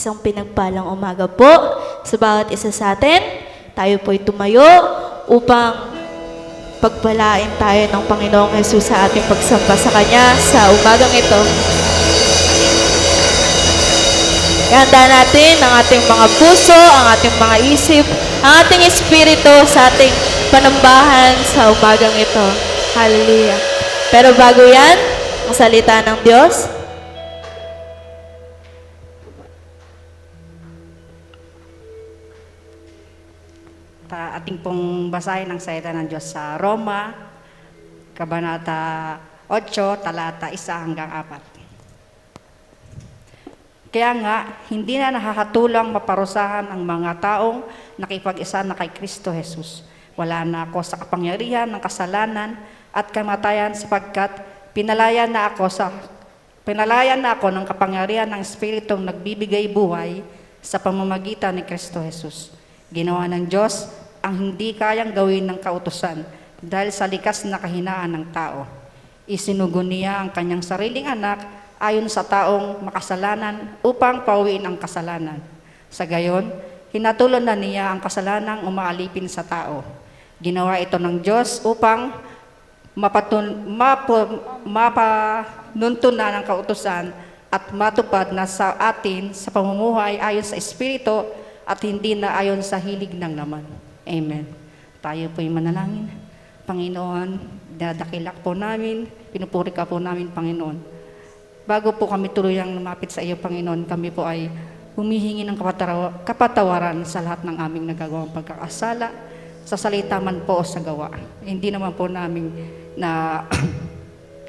Isang pinagpalang umaga po sa bawat isa sa atin. Tayo po'y tumayo upang pagpalain tayo ng Panginoong Hesus sa ating pagsamba sa Kanya sa umagang ito. Ihanda natin ang ating mga puso, ang ating mga isip, ang ating espiritu sa ating panambahan sa umagang ito. Hallelujah. Pero bago yan, ang salita ng Diyos. Ating pong basahin ang salita ng Diyos sa Roma, Kabanata 8, talata 1 hanggang 4. Kaya nga, hindi na nakakatulong maparusahan ang mga taong nakipag-isa na kay Kristo Jesus. Wala na ako sa kapangyarihan ng kasalanan at kamatayan sapagkat pinalayan na ako ng kapangyarihan ng Espiritong nagbibigay buhay sa pamamagitan ni Kristo Jesus. Ginawa ng Diyos ang hindi kayang gawin ng kautusan dahil sa likas na kahinaan ng tao. Isinugo niya ang kanyang sariling anak ayon sa taong makasalanan upang pauwiin ang kasalanan. Sa gayon, hinatulan na niya ang kasalanang umaalipin sa tao. Ginawa ito ng Diyos upang mapanuntunan ng kautusan at matupad na sa atin sa pamumuhay ayon sa Espiritu at hindi na ayon sa hilig ng laman. Amen. Tayo po'y manalangin. Panginoon, dadakilak po namin, pinupuri ka po namin, Panginoon. Bago po kami tuluyang lumapit sa iyo, Panginoon, kami po ay humihingi ng kapatawaran sa lahat ng aming nagagawang pagkakasala, sa salita man po o sa gawa. Hindi naman po namin na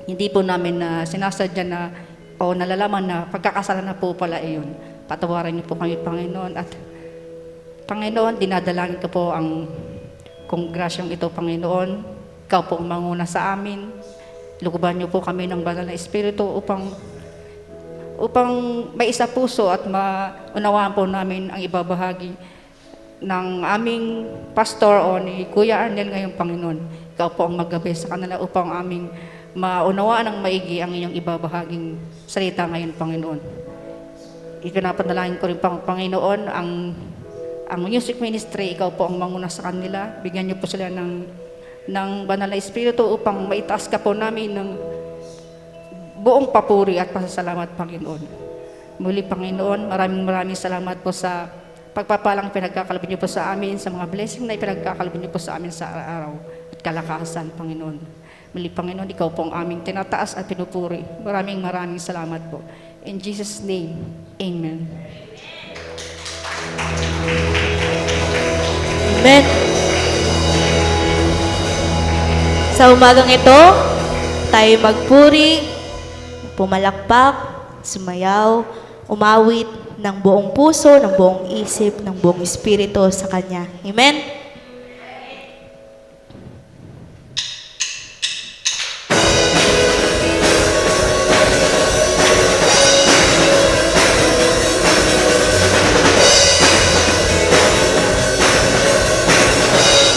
hindi po namin na sinasadya na o nalalaman na pagkakasala na po pala iyon. Patawaran niyo po kami, Panginoon, at Panginoon, dinadalangin ko po ang kongresyong ito, Panginoon. Ikaw po ang manguna sa amin. Lukuban niyo po kami ng banal na Espiritu upang may isa puso at maunawaan po namin ang ibabahagi ng aming pastor o ni Kuya Arnel ngayong Panginoon. Ikaw po ang maggabi sa kanila upang aming maunawaan ng maigi ang inyong ibabahaging salita ngayon, Panginoon. Ipinapanalangin ko rin, Panginoon, ang music ministry, ikaw po ang manguna sa kanila. Bigyan niyo po sila ng banal na Espiritu upang maitaas ka po namin ng buong papuri at pasasalamat, Panginoon. Muli, Panginoon, maraming salamat po sa pagpapalang pinagkakaloob niyo po sa amin, sa mga blessing na ipinagkakaloob niyo po sa amin sa araw-araw at kalakasan, Panginoon. Muli, Panginoon, ikaw po ang aming tinataas at pinupuri. Maraming salamat po. In Jesus' name, Amen. Amen. Sa umagang ito, tayo magpuri, pumalakpak, sumayaw, umawit ng buong puso, ng buong isip, ng buong espiritu sa Kanya. Amen.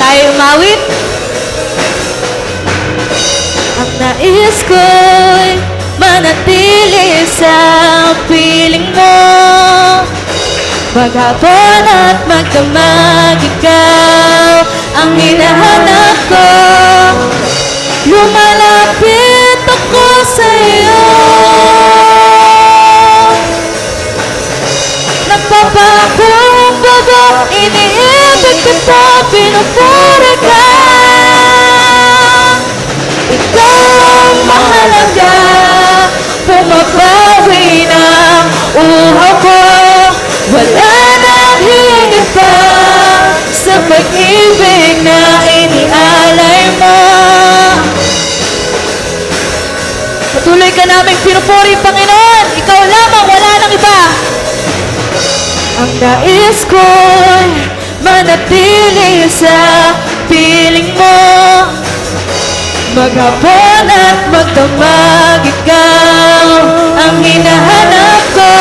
Tayo umawit. Ang nais ko'y manatili sa piling mo, maghapon at magdamag, ikaw ang hinahanap ko. Lumalapit ako sa iyo, nagpapakumbaba, iniibig kita, pinupuri ka. Ikaw ang mahalaga, pumapawi ng uhaw ko. Wala nang higit pa sa pag-ibig na inialay mo. Patuloy ka naming pinupuri, Panginoon. Ikaw lamang, wala nang iba. Ang nais ko'y manatili sa piling mo, maghapon at magdamag, ikaw ang hinahanap ko.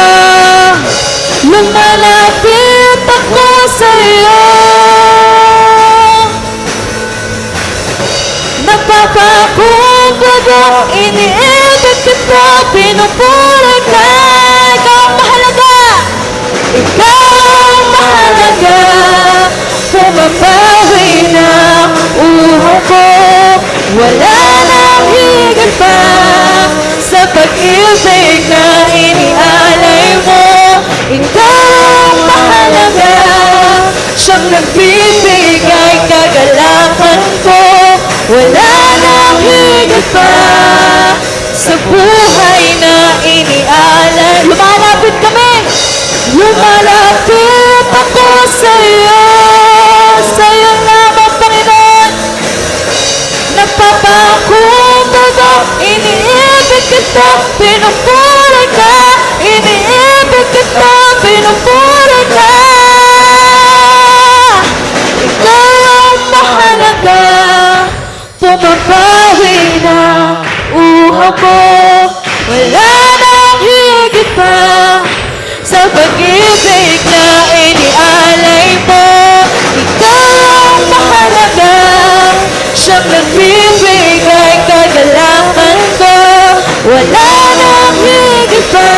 Lumalapit ako sa iyo, nagpapakumbaba, iniibig kita, pinupuri ka. Ikaw ang mahalaga, pag-ibig na inialay mo. Ikaw ang mahalaga, siyang nagbibigay kagalakan ko. Wala nang higit pa sa buhay na inialay. Lumalapit kami! Lumalapit ako sa'yo, sa'yo lamang Panginoon. Nagpapakong todo, iniibig kita, pinupuri ka. Iniibig kita, pinupuri ka. Ikaw ang mahalaga, pumapawi na uha mo. Wala nang higit pa sa pag-ibig na inialay mo. Ikaw ang mahalaga, siyang nagbibigay kagalakan ko. Wala nang higit pa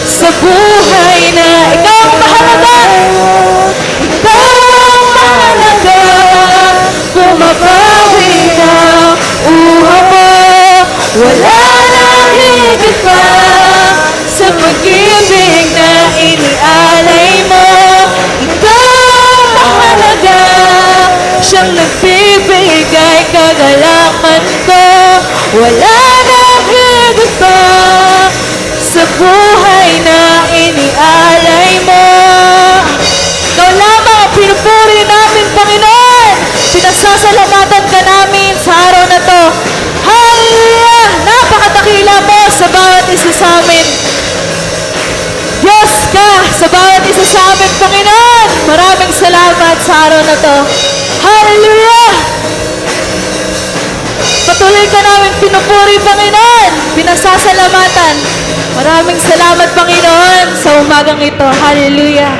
sa buhay na ikaw ang mahalaga. Ikaw ang mahalaga, bumabawi na uha mo. Wala nang higit pa sa pag-ibig na inialay mo. Ikaw ang mahalaga, siyang nagbibigay kagalakan ko. Wala nang higit pa sa buhay na inialay mo. Ikaw lamang ang pinupuri namin, Panginoon. Pinasasalamatan ka namin sa araw na to. Hallelujah! Napakadakila mo sa bawat isa sa amin. Diyos ka sa bawat isa sa amin, Panginoon. Maraming salamat sa araw na to. Hallelujah! Patuloy ka namin pinupuri, Panginoon. Pinasasalamatan. Maraming salamat, Panginoon, sa umagang ito. Hallelujah!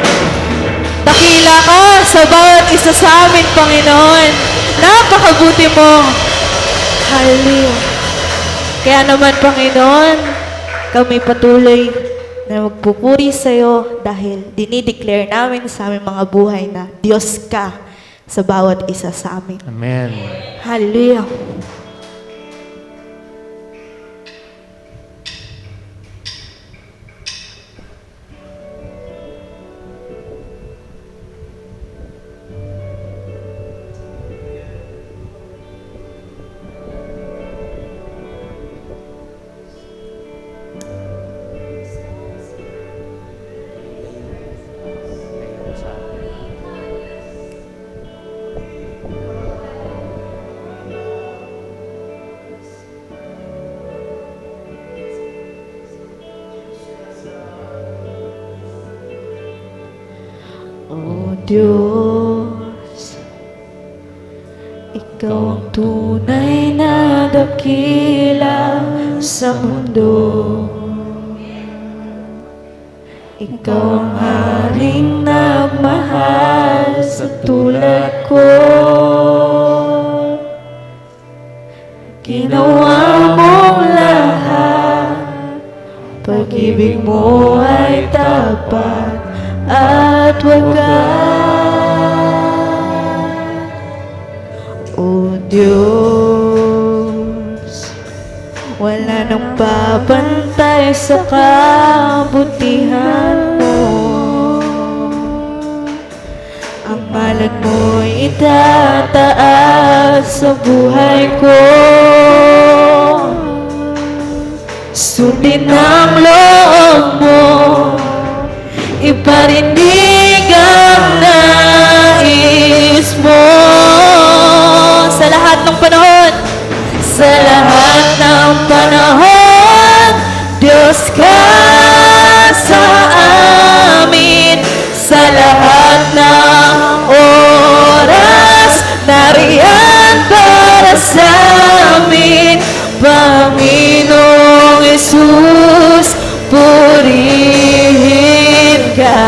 Dakila ka sa bawat isa sa amin, Panginoon. Napakabuti mo. Hallelujah! Kaya naman, Panginoon, kami patuloy na magpupuri sa iyo dahil dinideclare namin sa aming mga buhay na Diyos ka sa bawat isa sa amin. Amen. Hallelujah! O Diyos, Ikaw ang tunay na dakila sa mundo. Ikaw ang haring nagmahal sa tulad ko. Ginawa mong lahat, pag-ibig mo ay tapat at wagas. O Diyos, wala nang babantay sa kabutihan mo. Ang palad mo'y itataas sa buhay ko. Sundin ang loob mo, iparinig ang nais mo. Sa lahat ng panahon, sa lahat ng panahon, Diyos ka sa amin. Sa lahat ng oras, nariyan para sa amin. Panginoong Jesus, purihin ka,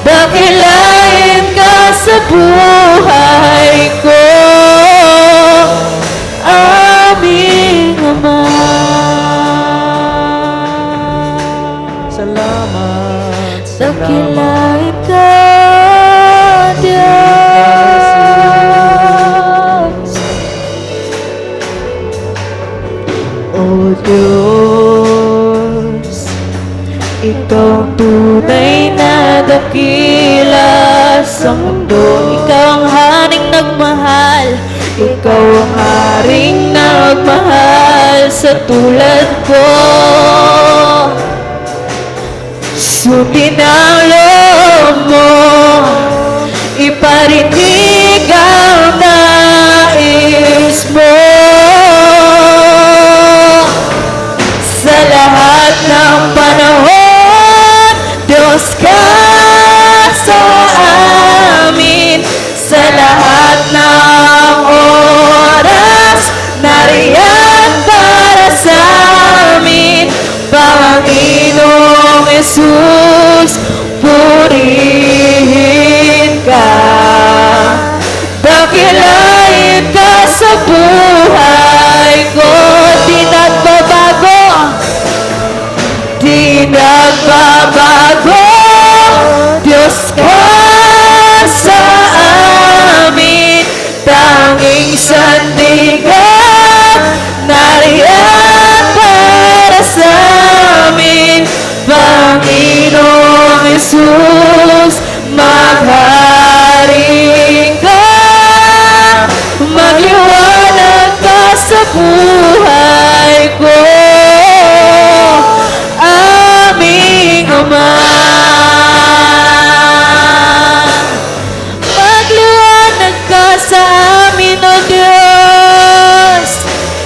dakilain ka sa buhay ko, aming Ama. Salamat. Dakilain ka, Diyos. O Diyos, Ikaw ang tunay na dakila sa mundo. Ikaw ang haring nagmahal. Ikaw ang haring nagmahal sa tulad ko. Sundin ang loob mo, iparinig ang nais mo. Sa lahat ng panahon, Diyos ka sa amin. Sa lahat ng oras, nariyan para sa amin. Panginoong Jesus, purihin ka. Dakilain ka sa buhay ko. Di nagbabago, di nagbabago. Diyos ka sa amin. Tanging sandigan, nariyan para sa amin. Panginoong Jesus, maghari ka. Magliwanag ka sa buhay ko. Aming Ama, magliwanag ka sa amin, O Diyos.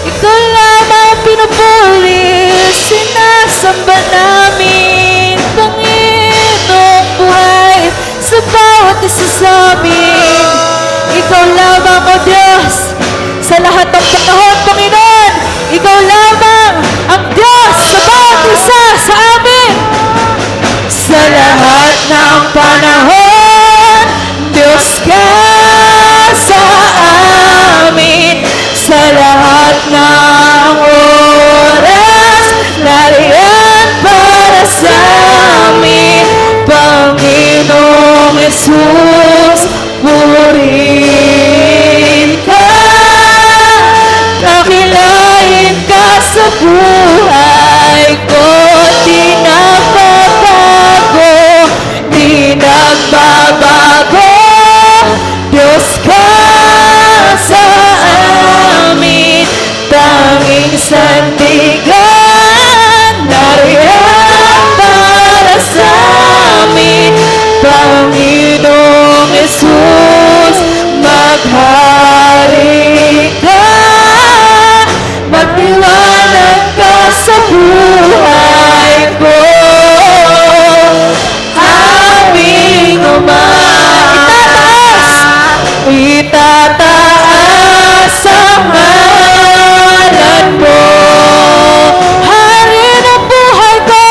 Ikaw lamang ang pinupuri, sinasamba namin. Panginoong buhay sa bawat isa sa amin. Ikaw lamang, O Diyos, sa lahat ng panahon, Panginoon. Ikaw lamang ang Diyos sa bawat isa sa amin. Sa lahat ng panahon, Diyos ka sa amin. Sa lahat ng oras, nariyan para sa amin. Panginoong Jesus, purihin ka. Dakilain ka sa buhay ko. Di nagbabago, di nagbabago. Diyos ka sa amin. Tanging sandigan, nariyan para sa amin. Panginoong Jesus, maghari ka. Magliwanag ka sa buhay ko. Aming Ama, itataas ang ngalan mo. Hari ng buhay ko,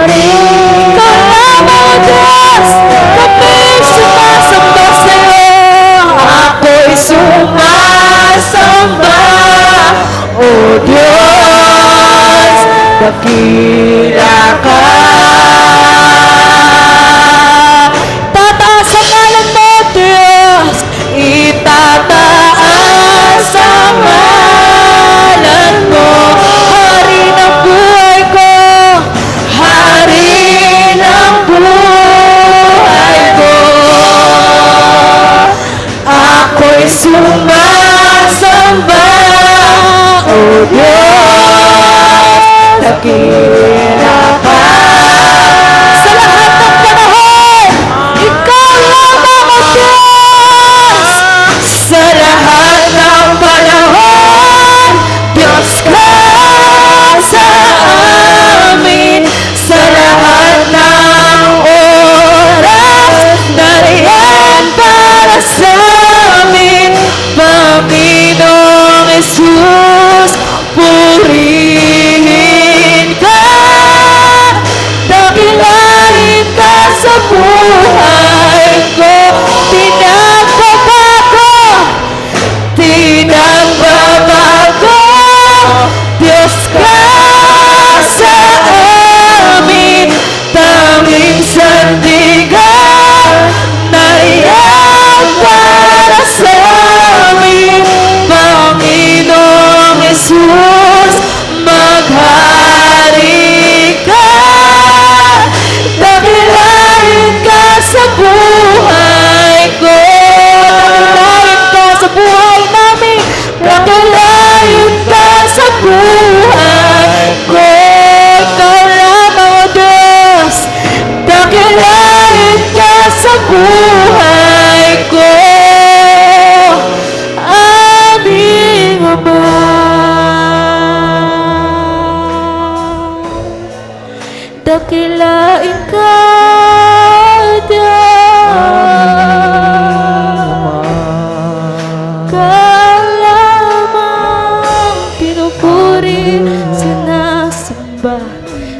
ikaw lamang, O Diyos. Kami sumasamba sa'yo. Ako'y sumasamba, O Diyos, dakila ka. Tataas ang ngalan mo, Diyos. Itataas ang ngalan mo. Hari ng buhay ko, hari ng buhay ko. Ako'y sumasamba, O Diyos, dakila ka. dakilain ka, Diyos. Ka lamang pinupuri, sinasamba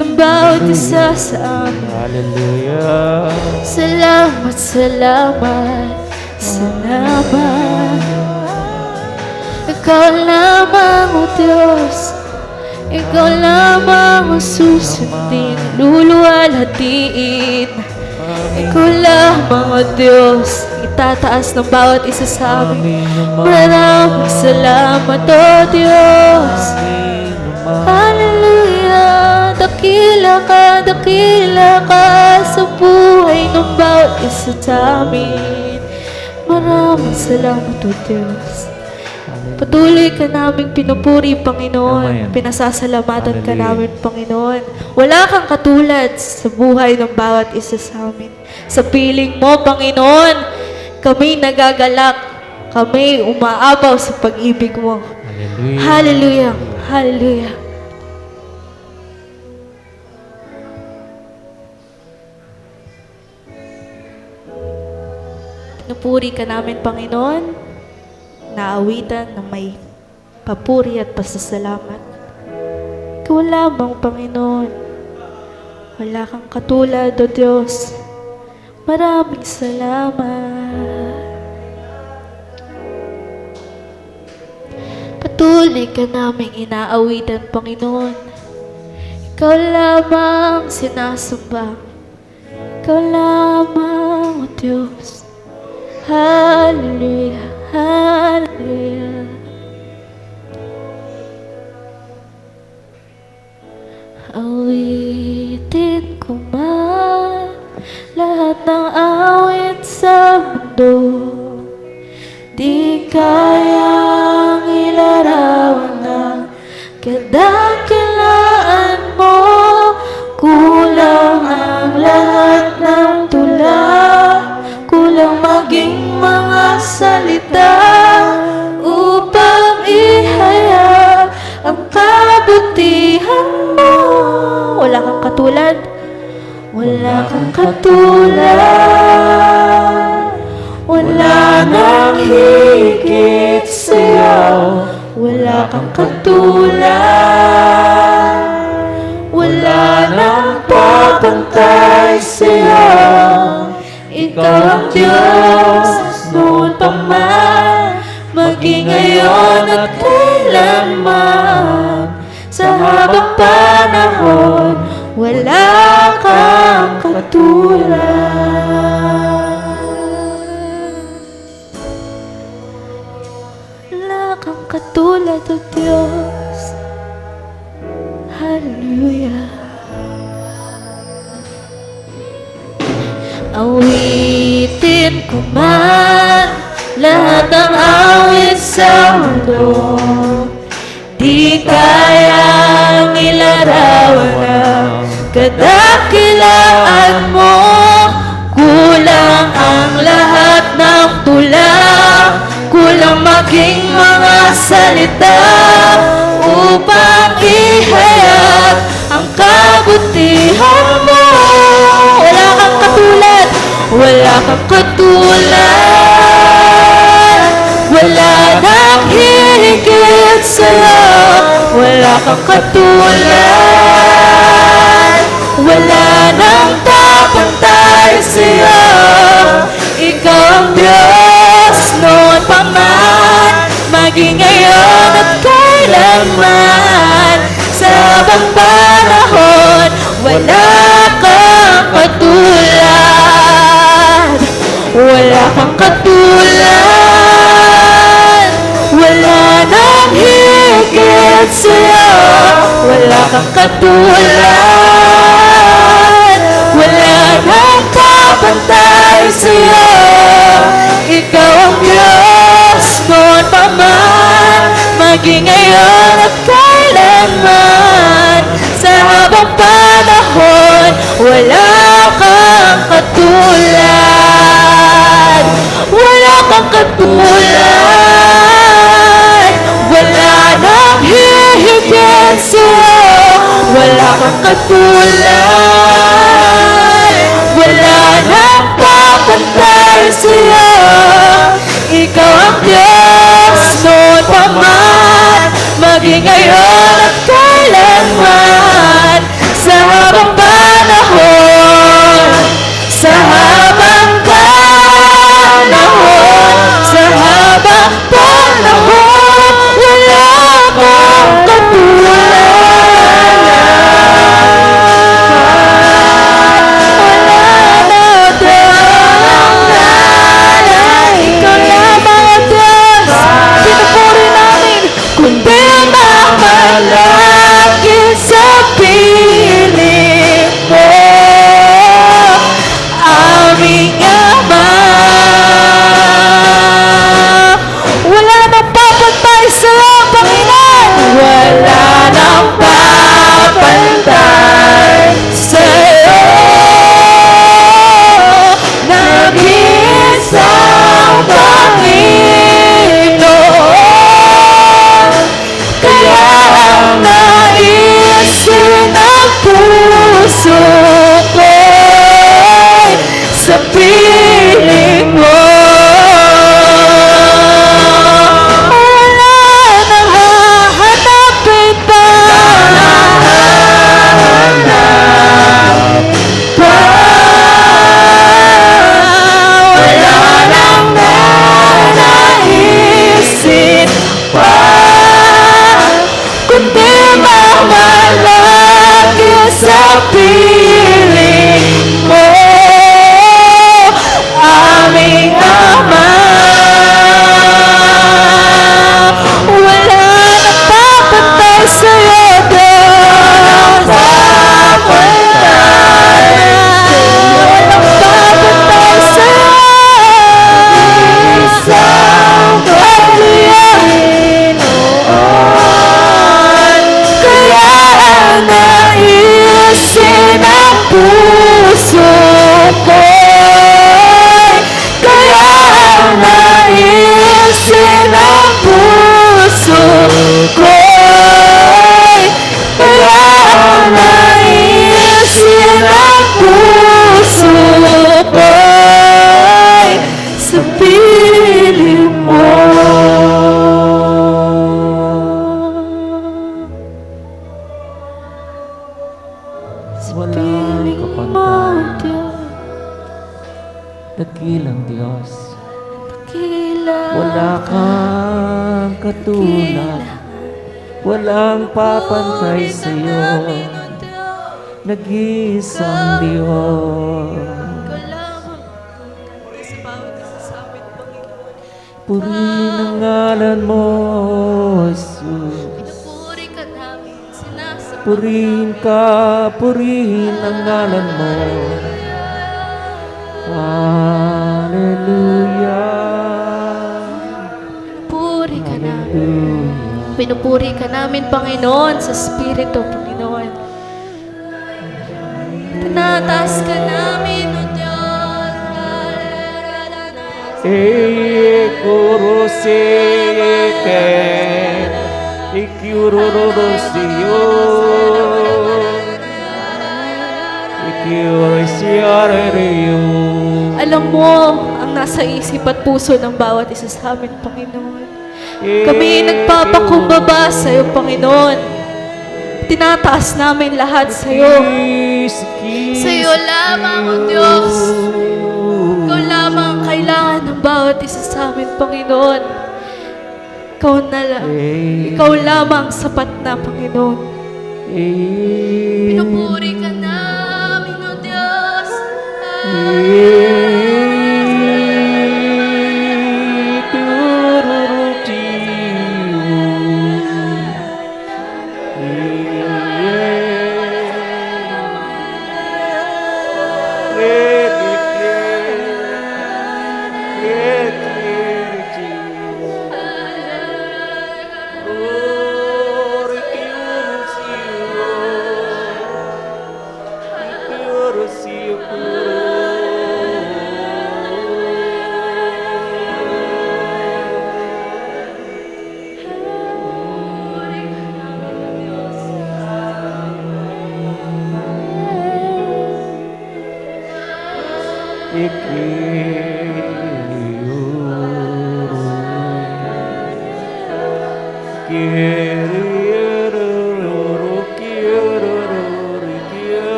ng bawat isa sa amin. Hallelujah. Salamat, salamat, salamat. Ikaw lamang, O Diyos. Ikaw lamang ang susundin, luluwalhatiin. Ikaw lamang, O Diyos, itataas ng bawat isa sa amin. Maraming salamat, O Diyos. Hallelujah. Dakila ka sa buhay ng bawat isa sa amin. Maraming salamat, O Diyos. Patuloy ka naming pinupuri, Panginoon. Amen. Pinasasalamatan ka Hallelujah. namin, Panginoon. Wala kang katulad sa buhay ng bawat isa sa amin. Sa piling mo, Panginoon, kami nagagalak. Kami umaapaw sa pag-ibig mo. Hallelujah. Hallelujah. Hallelujah. Pinupuri ka namin, Panginoon. Naawitan na may papuri at pasasalamat. Ikaw lamang, Panginoon. Wala kang katulad, O Diyos. Maraming salamat. Patuloy ka naming inaawitan, Panginoon. Ikaw lamang sinasamba. Ikaw lamang, O Diyos. Hallelujah. Hallelujah. Awitin ko man lahat ng awit sa mundo, di kayang ilarawan ng kadakilaan mo. Kulang ang lahat ng tula, kulang maging mga salita upang ihayag ang kabutihan mo. Wala kang katulad. Wala kang katulad. Wala nang higit sa'yo. Wala kang katulad. Wala nang papantay sa'yo. Ikaw ang Diyos noon pa man, maging ngayon at kailanman. Sa habang panahon, wala kang katulad. Wala kang katulad, O Diyos. Hallelujah. Awitin ko man lahat ng awit sa mundo, di kayang ilarawan ang kadakilaan mo. Kulang ang lahat ng tula, kulang maging mga salita upang ihayag ang kabutihan mo. Wala kang katulad. Wala kang katulad. Wala nang higit sa'yo. Wala kang katulad. Wala nang papantay sa'yo. Ikaw ang Diyos noon pa man, maging ngayon at kailanman. Sa habang panahon, wala kang katulad. Wala kang katulad. Wala nang higit sa'yo. Wala kang katulad. Wala nang kapantay sa'yo. Ikaw ang Diyos noon pa man, maging ngayon at kailanman. Sa habang panahon, wala kang katulad. Wala kang katulad. Wala nang hihigit sa'yo. Wala kang katulad. sa'yo. Ikaw ang Diyos noon pa man, maging ngayon at kailanman. Sa habang panahon, sa habang panahon, sa habang panahon, wala kang katulad. Wala na Diyos, ikaw lamang ang Diyos. Pinupuri namin, kundi mamalagi sa piling mo, aming Ama. Wala nang papantay sa'yo, Panginoon. Wala nang papantay sa'yo. Nag-iisang Panginoon. Kaya ang naisin ang puso ko'y sa piling mo. Wala nang hahanapin pa. Wala nang nanaisin pa, kundi mamalagi sa piling mo, aming Ama. Wala nang papantay sa'yo, Diyos. Walang papantay sa'yo. Isang Panginoon. Kaya ang naisin ang puso ko'y, kaya ang naisin ang puso ko'y, kaya ang naisin ang puso ko'y sa piling mo. Sa Walang piling mo, kapantay. Diyos. Dakilang Diyos. Kailangan. Wala kang katulad. Walang papantay sa'yo. Nag-iisang Diyos. Purihin ang ngalan mo, Jesus. Pinupuri ka namin, sinasamba. Purihin ka, purihin ang ngalan mo. Hallelujah. Pinupuri ka namin. Hallelujah. Pinupuri ka namin, Panginoon, sa Espiritu, Panginoon. Tinataas ka namin, O Diyos. Kuroseke, ikiurorosiyo, ikiurosiareriyo. Alam mo ang nasa isip at puso ng bawat isa sa amin, Panginoon. Kami nagpapakumbaba sa iyo, Panginoon. Tinataas namin lahat sa iyo. Sa iyo lamang, O Diyos. Ikaw lamang ang kailangan ng bawat isa sa amin, Panginoon. Ikaw na lang. Ikaw lamang sapat na, Panginoon. Pinupuri ka namin, O Diyos.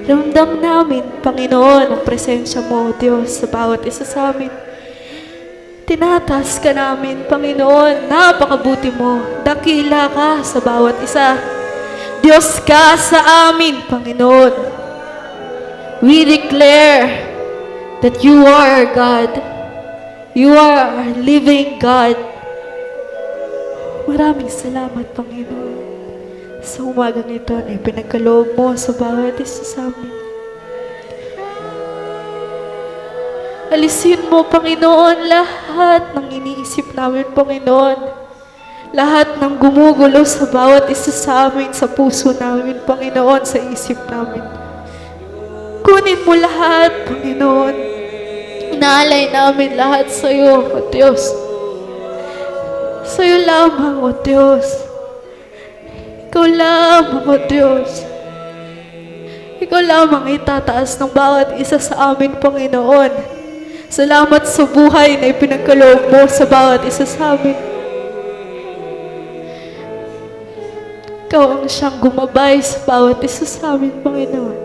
Ramdam namin, Panginoon, ang presensya mo, Diyos, sa bawat isa sa amin. Tinataas ka namin, Panginoon. Napakabuti mo. Dakila ka sa bawat isa. Diyos ka sa amin, Panginoon. We declare that you are God. You are a living God. Maraming salamat, Panginoon. Sa umagang ito na ipinagkaloob mo sa bawat isa sa amin. Alisin mo, Panginoon, lahat ng iniisip namin, Panginoon. Lahat ng gumugulo sa bawat isa sa amin, sa puso namin, Panginoon, sa isip namin. Kunin mo lahat, Panginoon. Inaalay namin lahat sa iyo, O Diyos. Sa iyo lamang, O Diyos. Ikaw lamang, O Diyos. Ikaw lamang itataas ng bawat isa sa amin, Panginoon. Salamat sa buhay na ipinagkaloob mo sa bawat isa sa amin. Ikaw ang siyang gumabay sa bawat isa sa amin, Panginoon.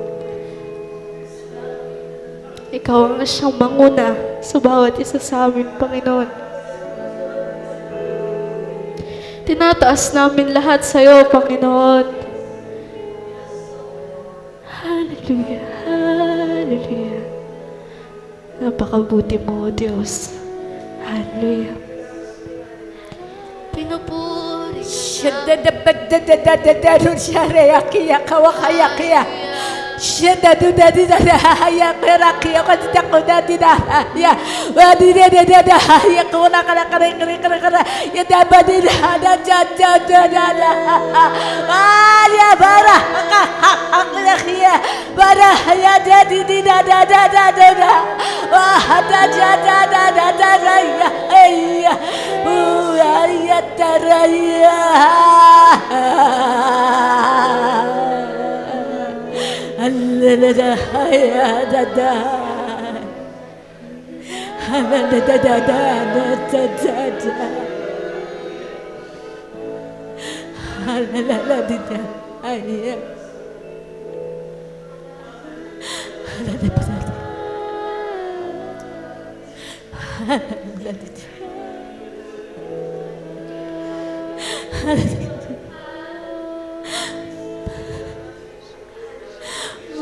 Ikaw ang siyang manguna sa bawat isa sa amin, Panginoon. Tinataas namin lahat sa iyo, Panginoon. Hallelujah, hallelujah. Napakabuti mo, Diyos. Hallelujah. Pinupuri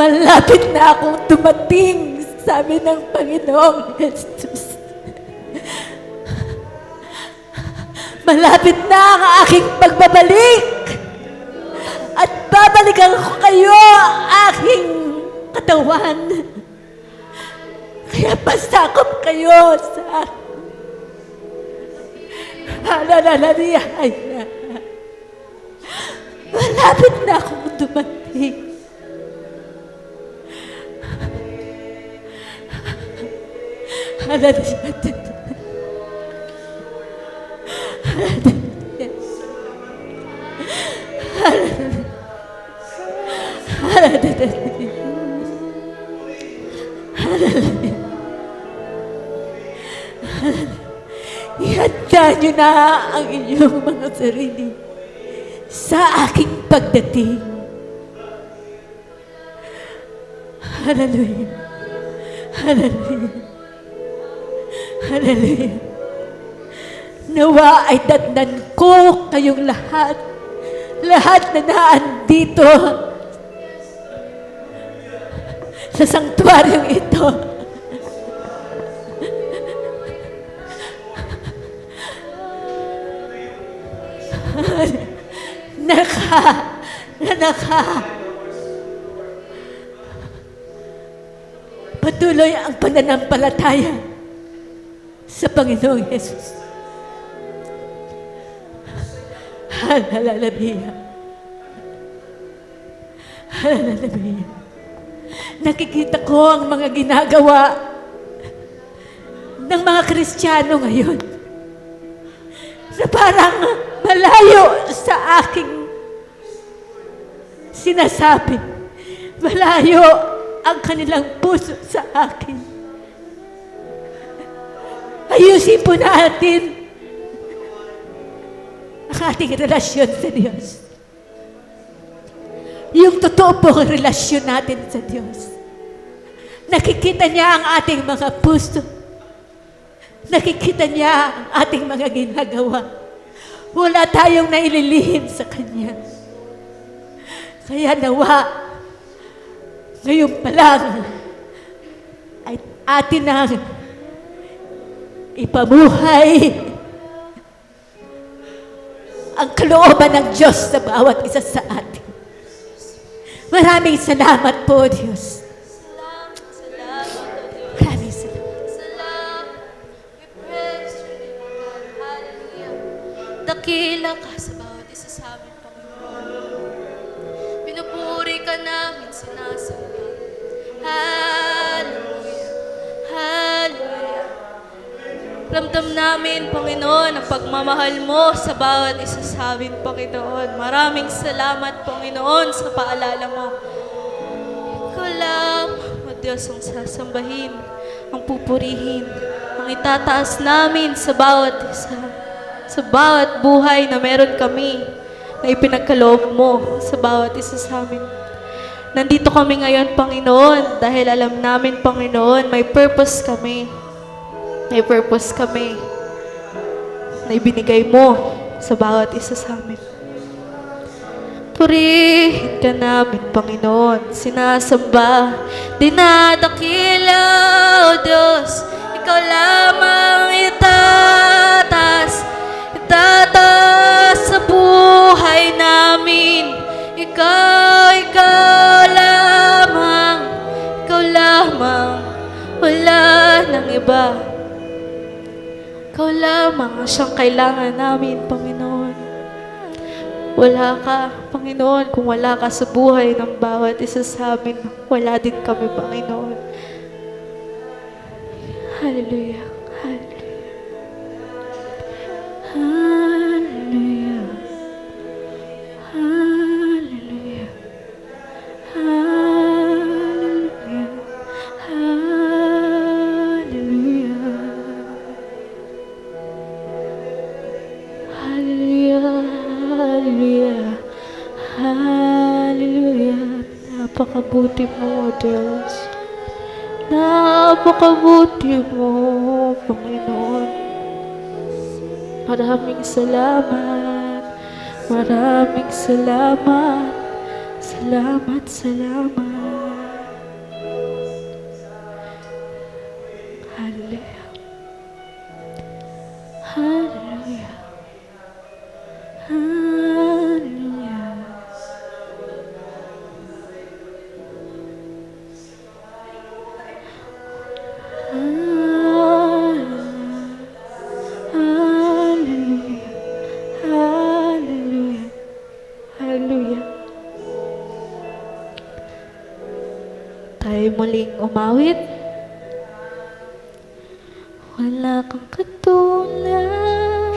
Malapit na akong dumating, sabi ng Panginoong Jesus. Malapit na ang aking pagbabalik. At babalikan ko kayo, aking katawan. Kaya pasakop kayo sa akin. Malapit na akong dumating. Ihanda nyo na ang inyong mga sarili sa aking pagdating. Hallelujah. Hallelujah. Hallelujah. Nawa ay datnan ko kayong lahat. Lahat na naandito sa sanktuaryong ito. Patuloy ang pananampalataya sa Panginoong Jesus. Hallelujah. Hallelujah. Nakikita ko ang mga ginagawa ng mga Kristiyano ngayon na parang malayo sa aking sinasabi. Malayo ang kanilang puso sa akin. Ayusin po natin ang ating relasyon sa Diyos. Yung totoo totoo po ang relasyon natin sa Diyos. Nakikita niya ang ating mga puso. Nakikita niya ang ating mga ginagawa. Wala tayong naililihim sa Kanya. Kaya nawa, ngayon pa lang, ay atin ang ipamuhay ang kalooban ng Diyos sa bawat isa sa atin. Maraming salamat po, Diyos. Maraming salamat. Salamat. We praise your name, O God. Hallelujah. Dakila ka sa bawat isa sa amin, Panginoon. Pinupuri ka namin, sinasamba. Hallelujah. Hallelujah. Ramdam namin, Panginoon, ang pagmamahal mo sa bawat isa sa amin, Panginoon. Maraming salamat, Panginoon, sa paalala mo. Ikaw lang, O Diyos, ang sasambahin, ang pupurihin, ang itataas namin sa bawat isa, sa bawat buhay na meron kami, na ipinagkaloob mo sa bawat isa sa amin. Nandito kami ngayon, Panginoon, dahil alam namin, Panginoon, may purpose kami. May purpose kami na ibinigay mo sa bawat isa sa amin. Purihin ka namin, Panginoon, sinasamba, dinadakila, O Diyos, Ikaw lamang itatas sa buhay namin. Ikaw lamang, wala nang iba. Ikaw lamang ang siyang kailangan namin, Panginoon. Wala ka, Panginoon, kung wala ka sa buhay ng bawat isa sa amin, wala din kami, Panginoon. Hallelujah. Hallelujah. Hallelujah. Hallelujah. Hallelujah. Hallelujah. Hallelujah. Hallelujah. Napakabuti mo, O Diyos. Napakabuti mo, Panginoon. Maraming salamat. Maraming salamat. Salamat, salamat. Hallelujah. Hallelujah. Hallelujah. Hallelujah. Hallelujah. Hallelujah. Tayo muling umawit. Wala kang katulad,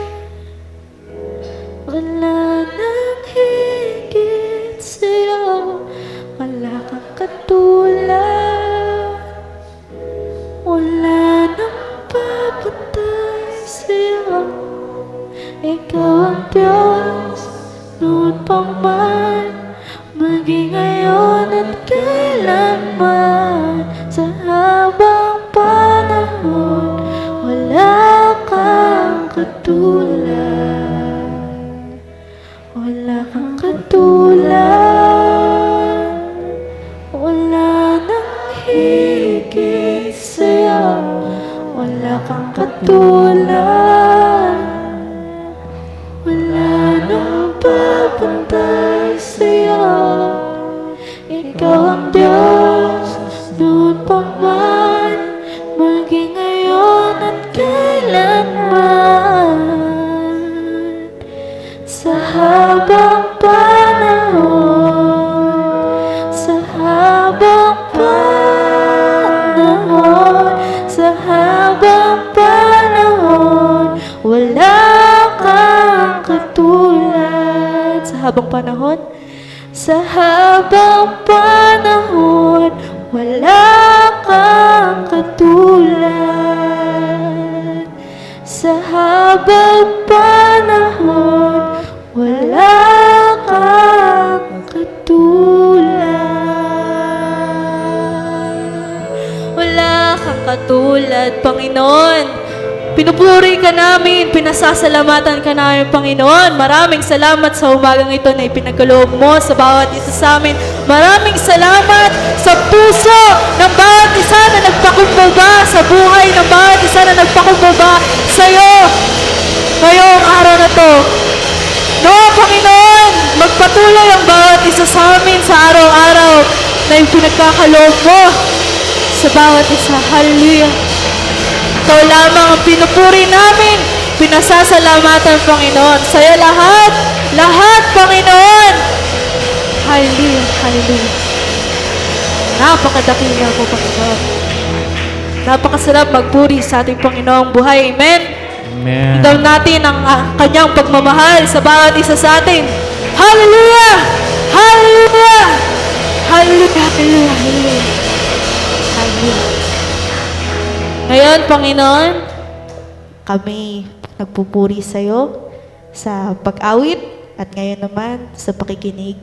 wala nang higit sa'yo. Wala kang katulad, wala nang papantay sa'yo. Ikaw ang Diyos, noon pa man, maging ngayon at kailanman. Sa habang panahon, wala kang katulad. Wala kang katulad, wala nang higit sa'yo. Wala kang katulad, wala nang papantay sa'yo. Ikaw ang Diyos, noon pa man, maging ngayon at kailanman. Sa habang panahon, sa habang panahon, sa habang panahon, wala kang katulad. Sa habang panahon, sa habang panahon, wala kang katulad. Sa habang panahon, wala kang katulad. Pinupuri ka namin, pinasasalamatan ka namin, Panginoon. Maraming salamat sa umagang ito na ipinagkaloob mo sa bawat isa sa amin. Maraming salamat sa puso ng bawat isa na nagpakumbaba, sa buhay ng bawat isa na nagpakumbaba sa iyo ngayong araw na to. No, Panginoon, magpatuloy ang bawat isa sa amin sa araw-araw na ipinagkakaloob mo sa bawat isa. Hallelujah. Ikaw lamang ang pinupuri namin, pinasasalamatan, Panginoon. Sa'yo lahat, Panginoon. Hallelujah, hallelujah. Napakadakila mo, Panginoon. Napakasarap magpuri sa ating Panginoong buhay. Amen. Amen. Tingnan natin ang kanyang pagmamahal sa bawat isa sa atin. Hallelujah! Hallelujah! Hallelujah! Hallelujah! Hallelujah! Hallelujah! Ngayon, Panginoon, kami nagpupuri sa iyo sa pag-awit at ngayon naman sa pakikinig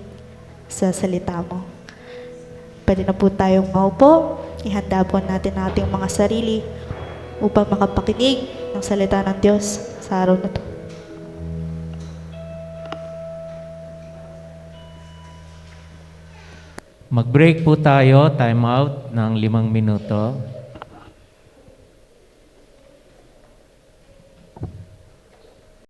sa salita mo. Pwede na po tayong maupo, ihanda po natin ang ating mga sarili upang makapakinig ng salita ng Diyos sa araw na to. Mag-break po tayo, time out ng 5 minuto.